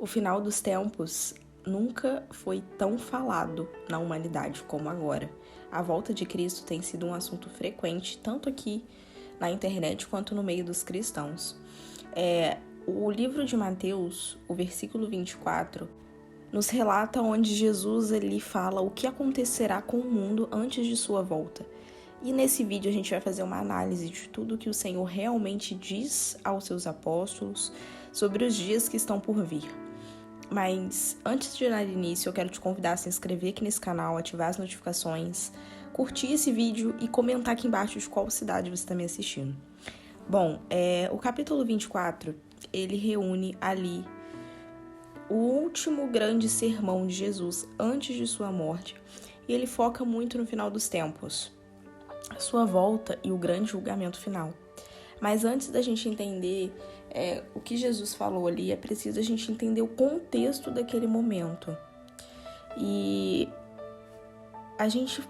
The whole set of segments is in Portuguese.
O final dos tempos nunca foi tão falado na humanidade como agora. A volta de Cristo tem sido um assunto frequente, tanto aqui na internet quanto no meio dos cristãos. O livro de Mateus, o versículo 24, nos relata onde Jesus ele fala o que acontecerá com o mundo antes de sua volta. E nesse vídeo a gente vai fazer uma análise de tudo que o Senhor realmente diz aos seus apóstolos sobre os dias que estão por vir. Mas antes de dar início, eu quero te convidar a se inscrever aqui nesse canal, ativar as notificações, curtir esse vídeo e comentar aqui embaixo de qual cidade você está me assistindo. Bom, o capítulo 24, ele reúne ali o último grande sermão de Jesus antes de sua morte, e ele foca muito no final dos tempos, a sua volta e o grande julgamento final. Mas antes da gente entender o que Jesus falou ali, é preciso a gente entender o contexto daquele momento. E a gente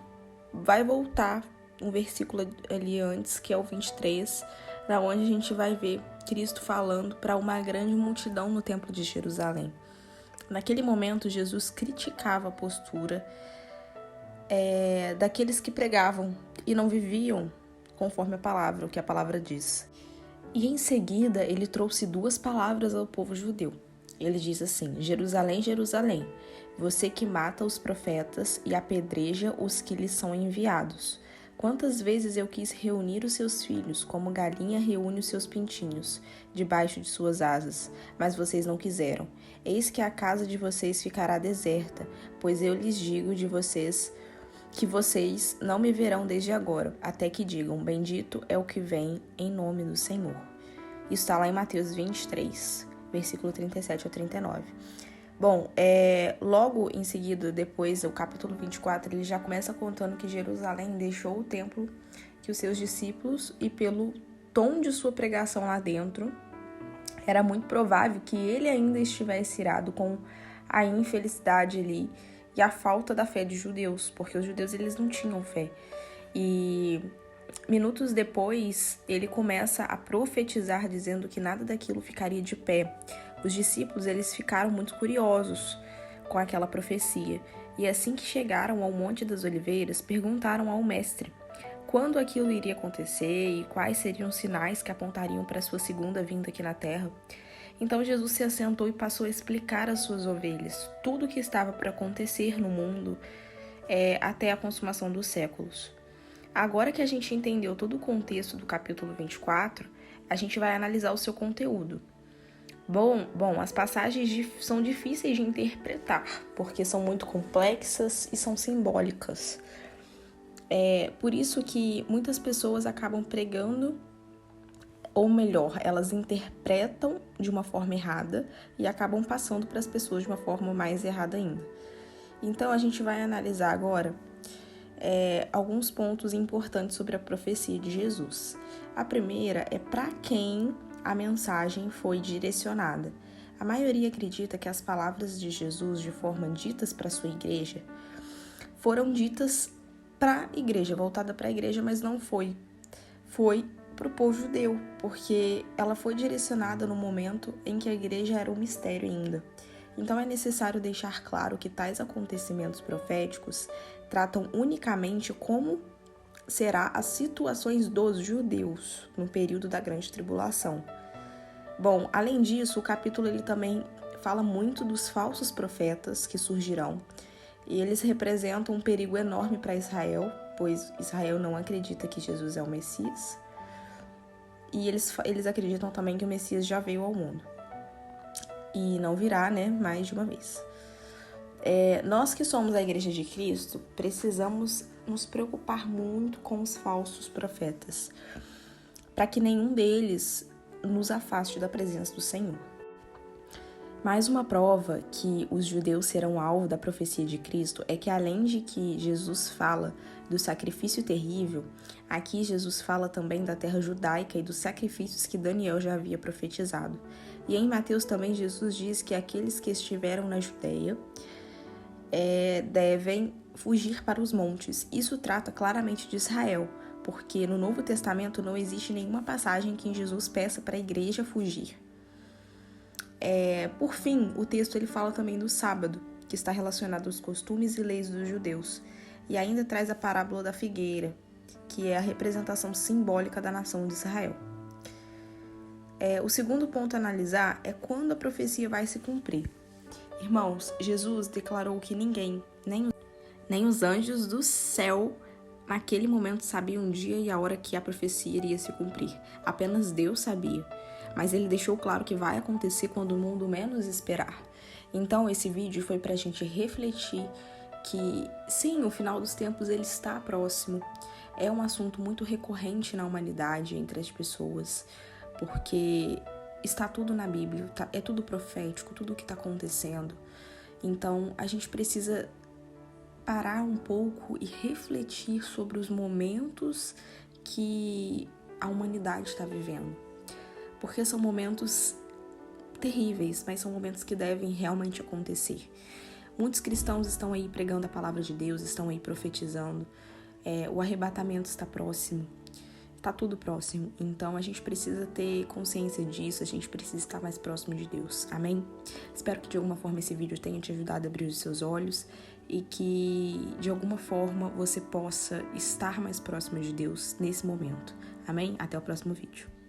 vai voltar um versículo ali antes, que é o 23, na onde a gente vai ver Cristo falando para uma grande multidão no Templo de Jerusalém. Naquele momento, Jesus criticava a postura daqueles que pregavam e não viviam conforme a palavra, o que a palavra diz. E em seguida, ele trouxe duas palavras ao povo judeu. Ele diz assim: Jerusalém, Jerusalém, você que mata os profetas e apedreja os que lhes são enviados. Quantas vezes eu quis reunir os seus filhos, como galinha reúne os seus pintinhos, debaixo de suas asas, mas vocês não quiseram. Eis que a casa de vocês ficará deserta, pois eu lhes digo de vocês que vocês não me verão desde agora, até que digam, bendito é o que vem em nome do Senhor. Isso está lá em Mateus 23, versículo 37 ao 39. Bom, logo em seguida, depois, o capítulo 24, ele já começa contando que Jerusalém deixou o templo, que os seus discípulos, e pelo tom de sua pregação lá dentro, era muito provável que ele ainda estivesse irado com a infelicidade ali, e a falta da fé de judeus, porque os judeus eles não tinham fé. E minutos depois, ele começa a profetizar dizendo que nada daquilo ficaria de pé. Os discípulos eles ficaram muito curiosos com aquela profecia. E assim que chegaram ao Monte das Oliveiras, perguntaram ao mestre quando aquilo iria acontecer e quais seriam os sinais que apontariam para sua segunda vinda aqui na Terra. Então Jesus se assentou e passou a explicar às suas ovelhas tudo o que estava para acontecer no mundo até a consumação dos séculos. Agora que a gente entendeu todo o contexto do capítulo 24, a gente vai analisar o seu conteúdo. Bom, as passagens são difíceis de interpretar, porque são muito complexas e são simbólicas. Por isso que muitas pessoas acabam pregando, ou melhor, elas interpretam de uma forma errada e acabam passando para as pessoas de uma forma mais errada ainda. Então, a gente vai analisar agora alguns pontos importantes sobre a profecia de Jesus. A primeira é para quem a mensagem foi direcionada. A maioria acredita que as palavras de Jesus, de forma ditas para a sua igreja, foram ditas para a igreja, voltada para a igreja, mas não foi. Foi para o povo judeu, porque ela foi direcionada no momento em que a igreja era um mistério ainda. Então é necessário deixar claro que tais acontecimentos proféticos tratam unicamente como será as situações dos judeus no período da grande tribulação. Bom, além disso, o capítulo ele também fala muito dos falsos profetas que surgirão, e eles representam um perigo enorme para Israel, pois Israel não acredita que Jesus é o Messias, e eles acreditam também que o Messias já veio ao mundo. E não virá, mais de uma vez. Nós que somos a Igreja de Cristo, precisamos nos preocupar muito com os falsos profetas, para que nenhum deles nos afaste da presença do Senhor. Mais uma prova que os judeus serão alvo da profecia de Cristo é que, além de que Jesus fala do sacrifício terrível, aqui Jesus fala também da terra judaica e dos sacrifícios que Daniel já havia profetizado. E em Mateus também Jesus diz que aqueles que estiveram na Judeia devem fugir para os montes. Isso trata claramente de Israel, porque no Novo Testamento não existe nenhuma passagem que Jesus peça para a igreja fugir. Por fim, o texto ele fala também do sábado, que está relacionado aos costumes e leis dos judeus, e ainda traz a parábola da figueira, que é a representação simbólica da nação de Israel. O segundo ponto a analisar é quando a profecia vai se cumprir. Irmãos, Jesus declarou que ninguém, nem os anjos do céu, naquele momento sabiam o dia e a hora que a profecia iria se cumprir. Apenas Deus sabia. Mas ele deixou claro que vai acontecer quando o mundo menos esperar. Então, esse vídeo foi pra gente refletir que, sim, o final dos tempos ele está próximo. É um assunto muito recorrente na humanidade, entre as pessoas, porque está tudo na Bíblia, é tudo profético, tudo o que está acontecendo. Então, a gente precisa parar um pouco e refletir sobre os momentos que a humanidade está vivendo. Porque são momentos terríveis, mas são momentos que devem realmente acontecer. Muitos cristãos estão aí pregando a palavra de Deus, estão aí profetizando. O arrebatamento está próximo. Está tudo próximo. Então, a gente precisa ter consciência disso, a gente precisa estar mais próximo de Deus. Amém? Espero que de alguma forma esse vídeo tenha te ajudado a abrir os seus olhos e que de alguma forma você possa estar mais próximo de Deus nesse momento. Amém? Até o próximo vídeo.